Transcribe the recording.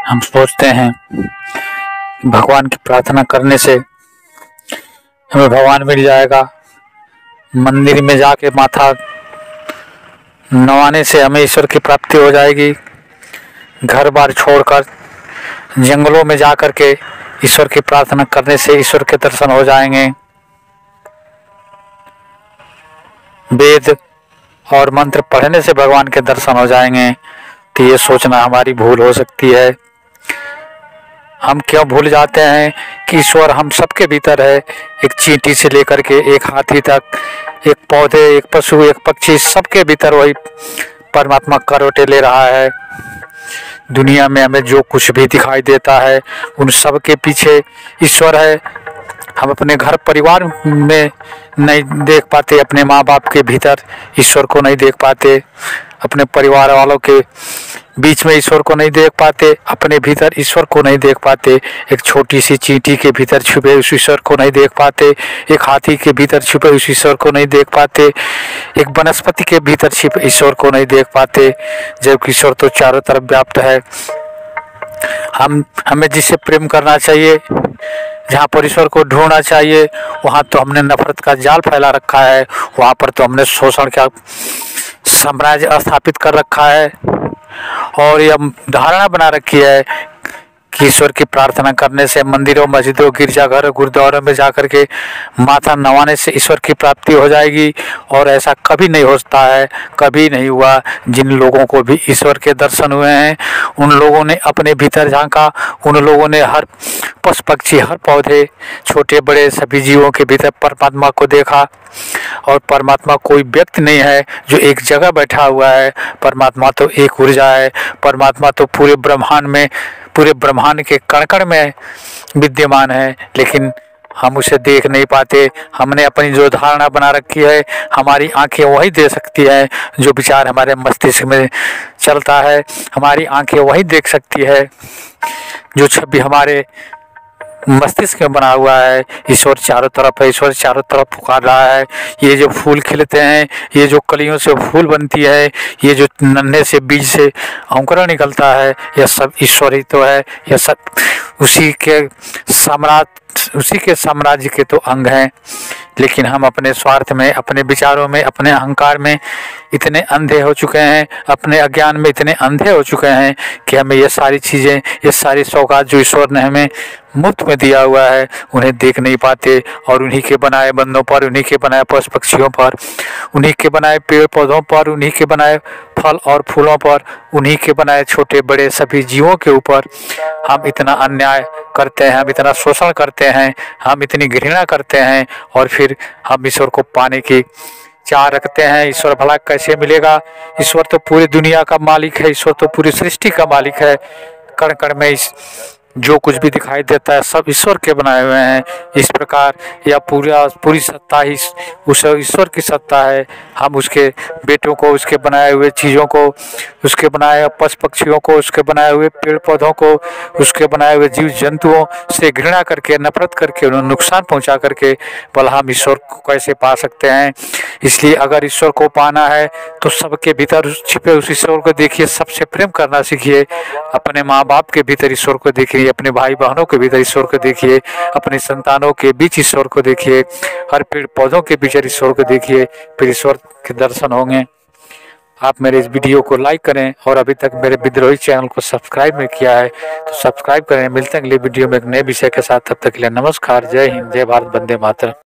हम सोचते हैं भगवान की प्रार्थना करने से हमें भगवान मिल जाएगा, मंदिर में जाके माथा नवाने से हमें ईश्वर की प्राप्ति हो जाएगी, घर बार छोड़कर जंगलों में जाकर के ईश्वर की प्रार्थना करने से ईश्वर के दर्शन हो जाएंगे। वेद और मंत्र पढ़ने से भगवान के दर्शन हो जाएंगे। तो ये सोचना हमारी भूल हो सकती है। हम क्यों भूल जाते हैं कि ईश्वर हम सबके भीतर है। एक चींटी से लेकर के एक हाथी तक, एक पौधे, एक पशु, एक पक्षी, सबके भीतर वही परमात्मा करवटे ले रहा है। दुनिया में हमें जो कुछ भी दिखाई देता है उन सब के पीछे ईश्वर है। हम अपने घर परिवार में नहीं देख पाते, अपने माँ बाप के भीतर ईश्वर को नहीं देख पाते, अपने परिवार वालों के बीच में ईश्वर को नहीं देख पाते, अपने भीतर ईश्वर को नहीं देख पाते। एक छोटी सी चींटी के भीतर छुपे उस ईश्वर को नहीं देख पाते, एक हाथी के भीतर छुपे उस ईश्वर को नहीं देख पाते, एक वनस्पति के भीतर छिपे ईश्वर को नहीं देख पाते, जबकि ईश्वर तो चारों तरफ व्याप्त है। हमें जिससे प्रेम करना चाहिए, जहाँ पर ईश्वर को ढूंढना चाहिए, वहाँ तो हमने नफरत का जाल फैला रखा है, वहाँ पर तो हमने शोषण का साम्राज्य स्थापित कर रखा है। और यह धारणा बना रखी है कि ईश्वर की प्रार्थना करने से मंदिरों, मस्जिदों, गिरजाघरों, गुरुद्वारों में जाकर के माथा नवाने से ईश्वर की प्राप्ति हो जाएगी। और ऐसा कभी नहीं होता है, कभी नहीं हुआ। जिन लोगों को भी ईश्वर के दर्शन हुए हैं उन लोगों ने अपने भीतर झांका, उन लोगों ने हर पशु पक्षी, हर पौधे, छोटे बड़े सभी जीवों के भीतर परमात्मा को देखा। और परमात्मा कोई व्यक्ति नहीं है जो एक जगह बैठा हुआ है, परमात्मा तो एक ऊर्जा है। परमात्मा तो पूरे ब्रह्मांड के कण कण में विद्यमान है, लेकिन हम उसे देख नहीं पाते। हमने अपनी जो धारणा बना रखी है, हमारी आंखें वही देख सकती हैं जो विचार हमारे मस्तिष्क में चलता है, हमारी आंखें वही देख सकती है जो छवि हमारे मस्तिष्क में बना हुआ है। ईश्वर चारों तरफ है, ईश्वर चारों तरफ पुकार रहा है। ये जो फूल खिलते हैं, ये जो कलियों से फूल बनती है, ये जो नन्हे से बीज से अंकुरण निकलता है, यह सब ईश्वर ही तो है। यह सब उसी के साम्राज्य के तो अंग हैं। लेकिन हम अपने स्वार्थ में, अपने विचारों में, अपने अहंकार में इतने अंधे हो चुके हैं, अपने अज्ञान में इतने अंधे हो चुके हैं कि हमें ये सारी चीज़ें, ये सारी सौगात जो ईश्वर ने हमें मुफ्त में दिया हुआ है उन्हें देख नहीं पाते। और उन्हीं के बनाए बंदों पर, उन्हीं के बनाए पशु पक्षियों पर, उन्हीं के बनाए पेड़ पौधों पर, उन्हीं के बनाए फल और फूलों पर, उन्हीं के बनाए छोटे बड़े सभी जीवों के ऊपर हम इतना अन्याय करते हैं, हम इतना शोषण करते हैं, हम इतनी घृणा करते हैं। और फिर हम ईश्वर को पाने की चाह रखते हैं। ईश्वर भला कैसे मिलेगा? ईश्वर तो पूरी दुनिया का मालिक है, ईश्वर तो पूरी सृष्टि का मालिक है। कण कण में जो कुछ भी दिखाई देता है सब ईश्वर के बनाए हुए हैं। इस प्रकार यह पूरी सत्ता ही उस ईश्वर की सत्ता है। हम उसके बेटों को, उसके बनाए हुए चीज़ों को, उसके बनाए हुए पशु पक्षियों को, उसके बनाए हुए पेड़ पौधों को, उसके बनाए हुए जीव जंतुओं से घृणा करके, नफरत करके, उन्हें नुकसान पहुंचा करके भला हम ईश्वर को कैसे पा सकते हैं? इसलिए अगर ईश्वर को पाना है तो सबके भीतर छिपे उस ईश्वर को देखिए, सबसे प्रेम करना सीखिए। अपने माँ बाप के भीतर ईश्वर को देखिए, अपने भाई बहनों के भीतर ईश्वर को देखिए, अपने संतानों के बीच ईश्वर को देखिए, हर पेड़ पौधों के भीतर ईश्वर को देखिए, फिर ईश्वर के दर्शन होंगे। आप मेरे इस वीडियो को लाइक करें और अभी तक मेरे विद्रोही चैनल को सब्सक्राइब नहीं किया है तो सब्सक्राइब करें। मिलते हैं अगले वीडियो में एक नए विषय के साथ। तब तक के लिए नमस्कार, जय हिंद, जय भारत, वंदे मातरम।